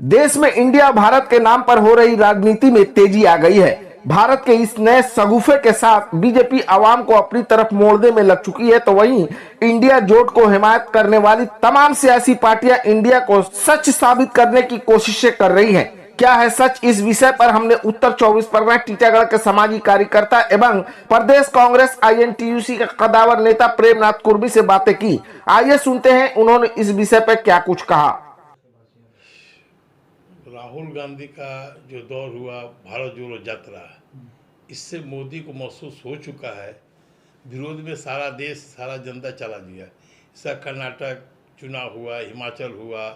देश में इंडिया भारत के नाम पर हो रही राजनीति में तेजी आ गई है। भारत के इस नए शगुफे के साथ बीजेपी आवाम को अपनी तरफ मोड़ने में लग चुकी है, तो वहीं इंडिया जोट को हिमायत करने वाली तमाम सियासी पार्टियां इंडिया को सच साबित करने की कोशिशें कर रही हैं। क्या है सच, इस विषय पर हमने उत्तर 24 परगना टीटागढ़ के सामाजिक कार्यकर्ता एवं प्रदेश कांग्रेस INTUC के कद्दावर नेता प्रेमनाथ कुर्मी से बातें की। आइए सुनते हैं उन्होंने इस विषय पर क्या कुछ कहा। राहुल गांधी का जो दौर हुआ भारत जोड़ो यात्रा, इससे मोदी को महसूस हो चुका है विरोध में सारा देश सारा जनता चला गया। इसका कर्नाटक चुनाव हुआ, हिमाचल हुआ,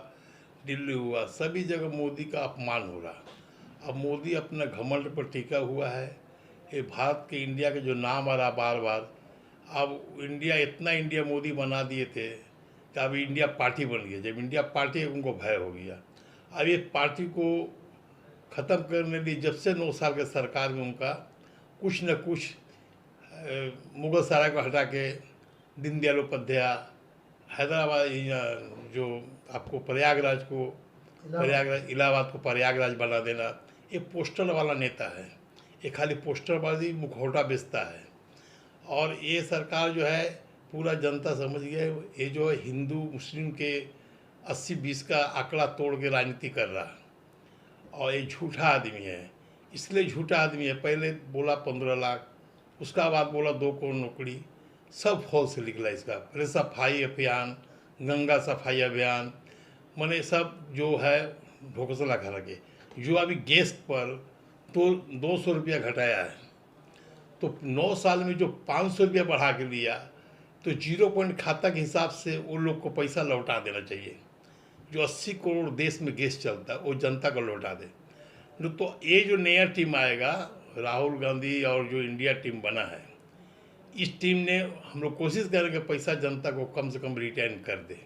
दिल्ली हुआ, सभी जगह मोदी का अपमान हो रहा। अब मोदी अपना घमंड पर टिका हुआ है। ये भारत के इंडिया के जो नाम आ रहा बार बार, अब इंडिया इतना इंडिया मोदी बना दिए थे कि अब इंडिया पार्टी बन गई। जब इंडिया पार्टी उनको भय हो गया। अब ये पार्टी को ख़त्म करने के लिए जब से 9 साल के सरकार में उनका कुछ न कुछ मुगल सराय को हटा के दीनदयाल उपाध्याय, हैदराबाद जो आपको प्रयागराज इलाहाबाद को प्रयागराज बना देना, ये पोस्टर वाला नेता है। ये खाली पोस्टरबाजी मुखौटा बेचता है। और ये सरकार जो है पूरा जनता समझ गया है, ये जो है हिंदू मुस्लिम के 80-20 का आंकड़ा तोड़ के राजनीति कर रहा है। और ये झूठा आदमी है, इसलिए झूठा आदमी है। पहले बोला 15 लाख, उसका बाद बोला 2 करोड़ नौकरी, सब फॉल्स निकला इसका। पहले सफाई अभियान, गंगा सफाई अभियान, मैंने सब जो है ढोकसला खा के। जो अभी गैस पर तो 200 रुपया घटाया है, तो 9 साल में जो 500 रुपया बढ़ा के लिया, तो 0 पॉइंट खाता के हिसाब से वो लोग को पैसा लौटा देना चाहिए। जो 80 करोड़ देश में गैस चलता है वो जनता को लौटा दे। तो ये जो नया टीम आएगा, राहुल गांधी और जो इंडिया टीम बना है, इस टीम ने हम लोग कोशिश करेंगे पैसा जनता को कम से कम रिटर्न कर दे।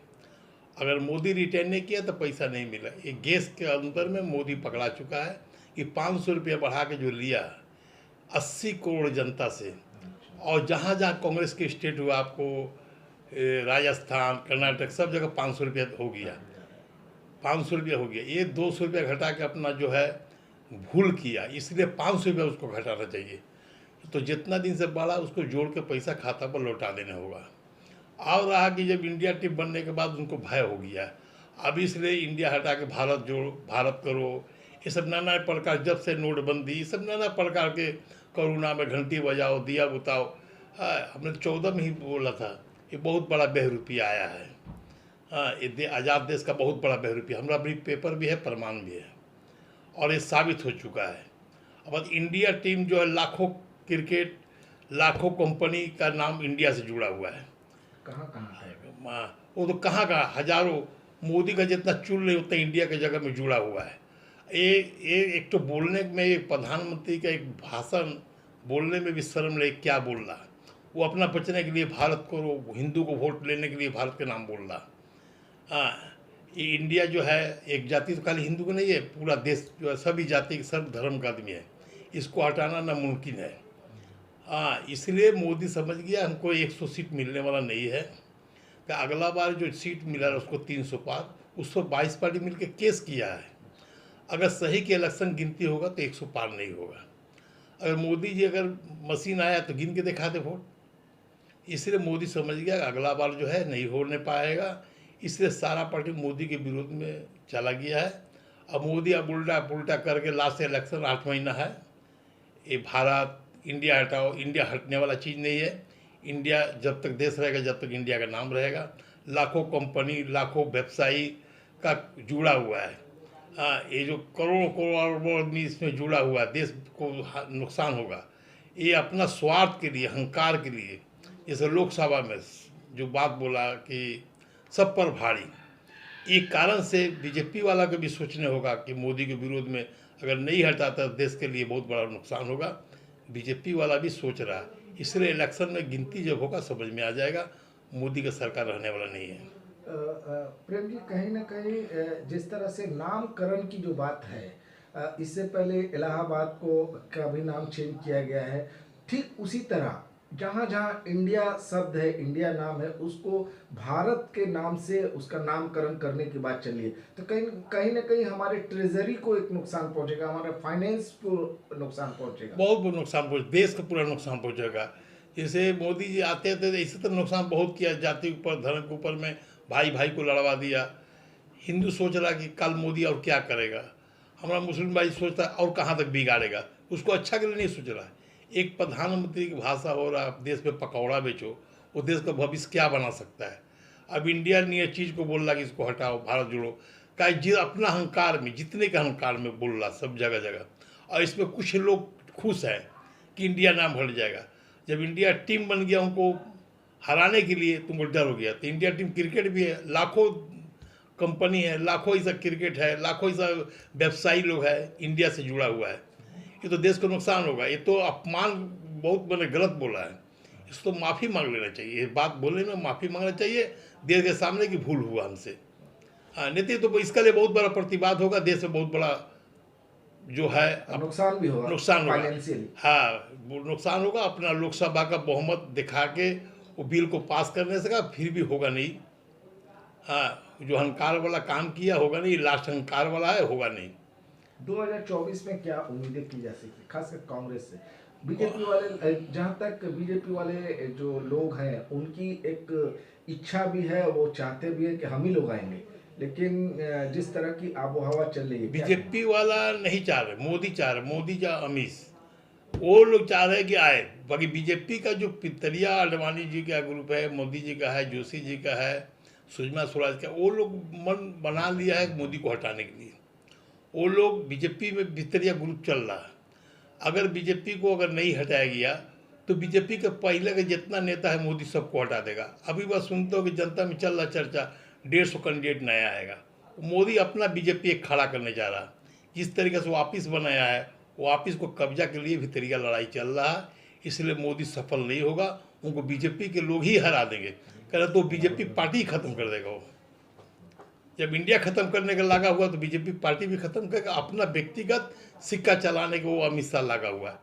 अगर मोदी रिटर्न नहीं किया तो पैसा नहीं मिला। ये गैस के अंदर में मोदी पकड़ा चुका है कि 500 रुपया बढ़ा के जो लिया 80 करोड़ जनता से, और जहाँ जहाँ कांग्रेस के स्टेट हुआ, आपको राजस्थान, कर्नाटक, सब जगह 500 रुपया हो गया, 500 रुपया हो गया। ये 200 रुपया घटा के अपना जो है भूल किया, इसलिए 500 रुपया उसको घटाना चाहिए। तो जितना दिन से बढ़ा उसको जोड़ के पैसा खाता पर लौटा देना होगा। और रहा कि जब इंडिया टीम बनने के बाद उनको भय हो गया, अब इसलिए इंडिया हटा के भारत जोड़ो, भारत करो, ये सब नाना प्रकार, जब से नोटबंदी, ये सब नाना प्रकार के, करुणा में घंटी बजाओ, दिया बुताओ। हमने 14 में ही बोला था, ये बहुत बड़ा बहरूपिया आया है। ये आज़ाद देश का बहुत बड़ा बहरूपिया, हमारा भी पेपर भी है, प्रमाण भी है, और ये साबित हो चुका है। अब इंडिया टीम जो है, लाखों क्रिकेट, लाखों कंपनी का नाम इंडिया से जुड़ा हुआ है। कहाँ है वो तो कहाँ हजारों, मोदी का जितना चुन नहीं उतना इंडिया की जगह में जुड़ा हुआ है। एक तो बोलने में, एक प्रधानमंत्री का एक भाषण बोलने में भी शर्म लगे, क्या बोल रहा। वो अपना बचने के लिए भारत को, हिंदू को वोट लेने के लिए भारत के नाम बोल रहा। ये इंडिया जो है एक जाति तो खाली हिंदू को नहीं है, पूरा देश जो है सभी जाति के, सब धर्म का आदमी है। इसको हटाना नामुमकिन है। इसलिए मोदी समझ गया हमको 100 सीट मिलने वाला नहीं है। कि अगला बार जो सीट मिला है उसको 300 पार, उसको 22 पार्टी मिलकर केस किया है। अगर सही के इलेक्शन गिनती होगा तो 100 पार नहीं होगा। अगर मोदी जी अगर मशीन आया तो गिन के दिखा दे वोट। इसलिए मोदी समझ गया अगला बार जो है नहीं होने पाएगा, इसलिए सारा पार्टी मोदी के विरोध में चला गया है। अब मोदी अब उल्टा पुल्टा करके, लास्ट इलेक्शन 8 महीना है, ये भारत इंडिया हटाओ, इंडिया हटने वाला चीज़ नहीं है। इंडिया जब तक देश रहेगा, जब तक इंडिया का नाम रहेगा। लाखों कंपनी, लाखों व्यवसायी का जुड़ा हुआ है। ये जो करोड़ों करोड़ आदमी इसमें जुड़ा हुआ है, देश को नुकसान होगा। ये अपना स्वार्थ के लिए, अहंकार के लिए, जैसे लोकसभा में जो बात बोला कि सब पर भारी, एक कारण से बीजेपी वाला को भी सोचने होगा कि मोदी के विरोध में अगर नहीं हटाता देश के लिए बहुत बड़ा नुकसान होगा। बीजेपी वाला भी सोच रहा है, इसलिए इलेक्शन में गिनती जब होगा समझ में आ जाएगा मोदी का सरकार रहने वाला नहीं है। प्रेम जी, कहीं ना कहीं जिस तरह से नामकरण की जो बात है, इससे पहले इलाहाबाद को का भी नाम चेंज किया गया है, ठीक उसी तरह जहाँ जहाँ इंडिया शब्द है, इंडिया नाम है, उसको भारत के नाम से उसका नामकरण करने की बात चली है, तो कहीं कहीं ना कहीं हमारे ट्रेजरी को एक नुकसान पहुंचेगा, हमारे फाइनेंस को नुकसान पहुंचेगा। बहुत नुकसान पहुँच, देश का पूरा नुकसान पहुँचेगा। जैसे मोदी जी आते थे इसी तरह नुकसान बहुत किया, जाति के ऊपर, धर्म के ऊपर में भाई भाई को लड़वा दिया। हिंदू सोच रहा कि कल मोदी और क्या करेगा, हमारा मुस्लिम भाई सोचता है और कहाँ तक बिगाड़ेगा, उसको अच्छा के लिए नहीं सोच रहा है। एक प्रधानमंत्री की भाषा हो रहा है, देश में पकौड़ा बेचो, वो देश का भविष्य क्या बना सकता है। अब इंडिया ने ये चीज़ को बोल रहा कि इसको हटाओ, भारत जोड़ो का अपना अहंकार में, जितने के अहंकार में बोल रहा सब जगह जगह। और इसमें कुछ लोग खुश हैं कि इंडिया नाम हट जाएगा। जब इंडिया टीम बन गया उनको हराने के लिए, तुमको डर हो गया। तो इंडिया टीम क्रिकेट भी है, लाखों कंपनी है, लाखों ऐसा क्रिकेट है, लाखों ऐसा व्यवसायी लोग है इंडिया से जुड़ा हुआ है। ये तो देश को नुकसान होगा। ये तो अपमान बहुत मैंने गलत बोला है, इसको तो माफ़ी मांग लेना चाहिए। ये बात बोलने में माफ़ी मांगना चाहिए देश के सामने कि भूल हुआ हमसे। हाँ, नहीं तो इसका लिए बहुत बड़ा प्रतिवाद होगा, देश में बहुत बड़ा जो है नुकसान भी होगा, नुकसान होगा। फाइनेंशियली। हाँ, वो नुकसान होगा। अपना लोकसभा का बहुमत दिखा के वो बिल को पास करने सका, फिर भी होगा नहीं। हाँ, जो अहंकार वाला काम किया होगा नहीं, लास्ट अहंकार वाला है, होगा नहीं। 2024 में क्या उम्मीदें की जा सकती, खासकर कांग्रेस से? बीजेपी वाले, जहाँ तक बीजेपी वाले जो लोग हैं उनकी एक इच्छा भी है, वो चाहते भी है कि हम ही लोग आएंगे, लेकिन जिस तरह की आबोहवा चल रही है, बीजेपी वाला नहीं चाह रहे, मोदी चाह रहे, मोदी या अमीश, वो लोग चाह रहे हैं कि आए। बाकी बीजेपी का जो पितरिया आडवाणी जी का ग्रुप है, मोदी जी का है, जोशी जी का है, सुषमा स्वराज का, वो लोग मन बना लिया है मोदी को हटाने के लिए। वो लोग बीजेपी में भितरिया ग्रुप चल रहा है। अगर बीजेपी को अगर नहीं हटाया गया तो बीजेपी के पहले के जितना नेता है मोदी सबको हटा देगा। अभी बस सुनते हो कि जनता में चल रहा चर्चा 150 कैंडिडेट नया आएगा। मोदी अपना बीजेपी एक खड़ा करने जा रहा है। जिस तरीके से वापिस बनाया है, वापिस को कब्जा के लिए भितरिया लड़ाई चल रहा है, इसलिए मोदी सफल नहीं होगा। उनको बीजेपी के लोग ही हरा देंगे। कह रहे तो बीजेपी पार्टी ही खत्म कर देगा वो। जब इंडिया खत्म करने का लगा हुआ तो बीजेपी पार्टी भी खत्म करेगा। अपना व्यक्तिगत सिक्का चलाने को वो अमित शाह लगा हुआ है।